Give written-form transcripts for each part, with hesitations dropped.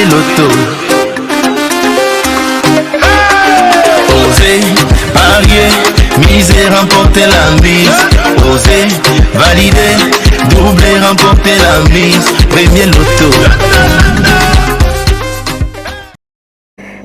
Loto. Osez, parier, miser, remporter la mise. Osez, valider, doubler, remporter la mise. Premier Loto.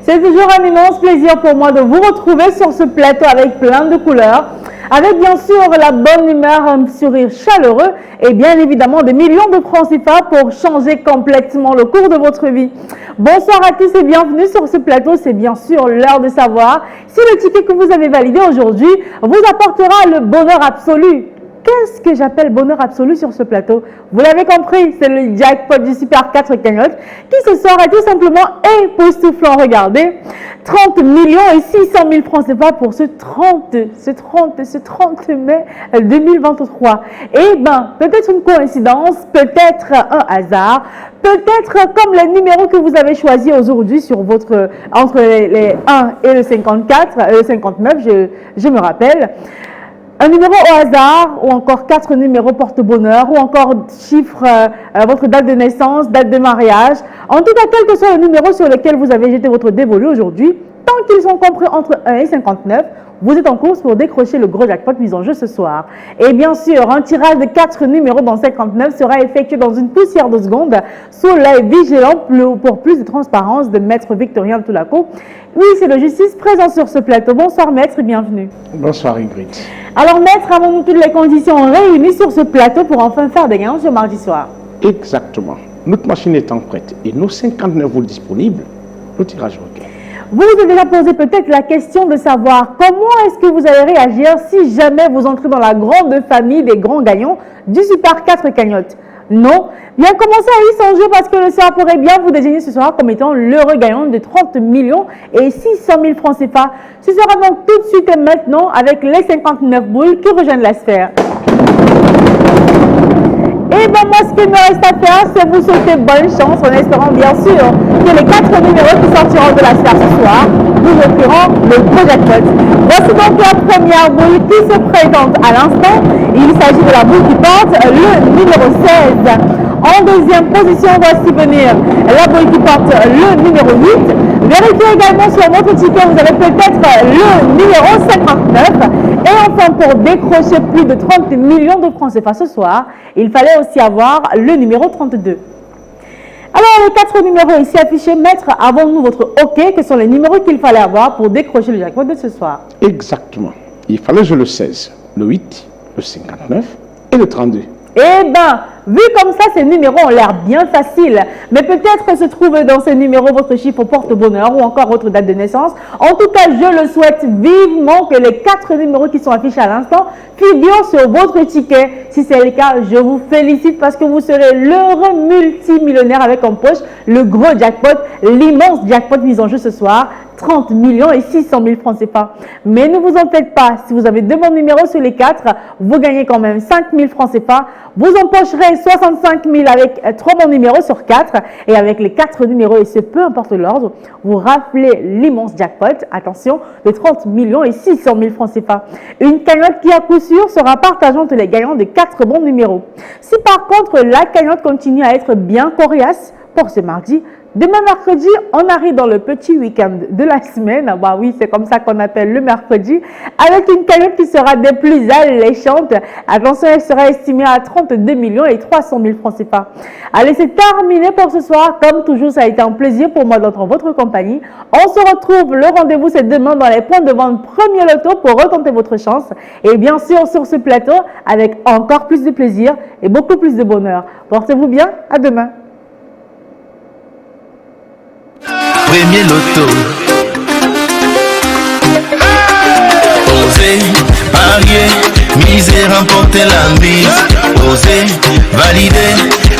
C'est toujours un immense plaisir pour moi de vous retrouver sur ce plateau avec plein de couleurs, avec bien sûr la bonne humeur, un sourire chaleureux et bien évidemment des millions de francs CFA pour changer complètement le cours de votre vie. Bonsoir à tous et bienvenue sur ce plateau. C'est bien sûr l'heure de savoir si le ticket que vous avez validé aujourd'hui vous apportera le bonheur absolu. Qu'est-ce que j'appelle bonheur absolu sur ce plateau? Vous l'avez compris, c'est le jackpot du Super 4 cagnotte qui ce soir est tout simplement époustouflant. Regardez, 30 millions et 600 000 francs CFA pour ce 30 mai 2023. Eh bien, peut-être une coïncidence, peut-être un hasard, peut-être comme les numéros que vous avez choisis aujourd'hui sur votre, entre les 1 et le 54, le 59, je me rappelle. Un numéro au hasard, ou encore 4 numéros porte-bonheur, ou encore chiffre, votre date de naissance, date de mariage. En tout cas, quel que soit le numéro sur lequel vous avez jeté votre dévolu aujourd'hui, tant qu'ils sont compris entre 1 et 59, vous êtes en course pour décrocher le gros jackpot mis en jeu ce soir. Et bien sûr, un tirage de 4 numéros dans 59 sera effectué dans une poussière de seconde sous l'œil vigilant pour plus de transparence de Maître Victorien Toulaco. Oui, c'est le justice présent sur ce plateau. Bonsoir Maître et bienvenue. Bonsoir Ingrid. Alors Maître, avons-nous toutes les conditions réunies sur ce plateau pour enfin faire des gains ce mardi soir? Exactement. Notre machine étant prête et nos 59 volts disponibles, le tirage requin. Vous vous avez déjà posé peut-être la question de savoir comment est-ce que vous allez réagir si jamais vous entrez dans la grande famille des grands gagnants du Super 4 cagnotte. Non, bien commencez à y songer parce que le soir pourrait bien vous désigner ce soir comme étant l'heureux gagnant de 30 millions et 600 000 francs CFA. Ce sera donc tout de suite et maintenant avec les 59 boules qui rejoignent la sphère. Et bien moi, ce qu'il me reste à faire, c'est vous souhaiter bonne chance en espérant bien sûr que les 4 numéros qui sortiront de la sphère ce soir vous offriront le gros jackpot. Voici donc la première boule qui se présente à l'instant. Il s'agit de la boule qui porte le numéro 16. En deuxième position, voici venir la boule qui porte le numéro 8. Vérifiez également sur votre ticket, vous avez peut-être le numéro 59. Et enfin, pour décrocher plus de 30 millions de francs CFA ce soir, il fallait aussi avoir le numéro 32. Alors, les 4 numéros ici affichés, Maître, avons-nous votre OK? Quels sont les numéros qu'il fallait avoir pour décrocher le jackpot de ce soir? Exactement. Il fallait jouer le 16, le 8, le 59 et le 32. Eh bien, vu comme ça, ces numéros ont l'air bien faciles. Mais peut-être se trouve dans ces numéros votre chiffre porte-bonheur ou encore votre date de naissance. En tout cas, je le souhaite vivement que les 4 numéros qui sont affichés à l'instant figurent sur votre ticket. Si c'est le cas, je vous félicite parce que vous serez l'heureux multimillionnaire avec en poche le gros jackpot, l'immense jackpot mis en jeu ce soir. 30 millions et 600 000 francs CFA. Mais ne vous en faites pas, si vous avez 2 bons numéros sur les 4, vous gagnez quand même 5 000 francs CFA. Vous empocherez 65 000 avec 3 bons numéros sur 4. Et avec les 4 numéros, et ce peu importe l'ordre, vous raflez l'immense jackpot, attention, de 30 millions et 600 000 francs CFA. Une cagnotte qui à coup sûr sera partagée entre les gagnants des 4 bons numéros. Si par contre la cagnotte continue à être bien coriace pour ce mardi, demain mercredi, on arrive dans le petit week-end de la semaine. Bah oui, c'est comme ça qu'on appelle le mercredi, avec une cagnotte qui sera des plus alléchantes. Attention, elle sera estimée à 32 millions et 300 000 francs CFA. Allez, c'est terminé pour ce soir. Comme toujours, ça a été un plaisir pour moi d'être en votre compagnie. On se retrouve, le rendez-vous c'est demain dans les points de vente Premier Loto pour retenter votre chance. Et bien sûr, sur ce plateau, avec encore plus de plaisir et beaucoup plus de bonheur. Portez-vous bien, à demain. Premier Loto. Osez, parier, miser, remporter la mise. Osez, valider,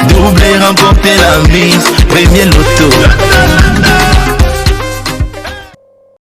doubler, remporter la mise. Premier Loto.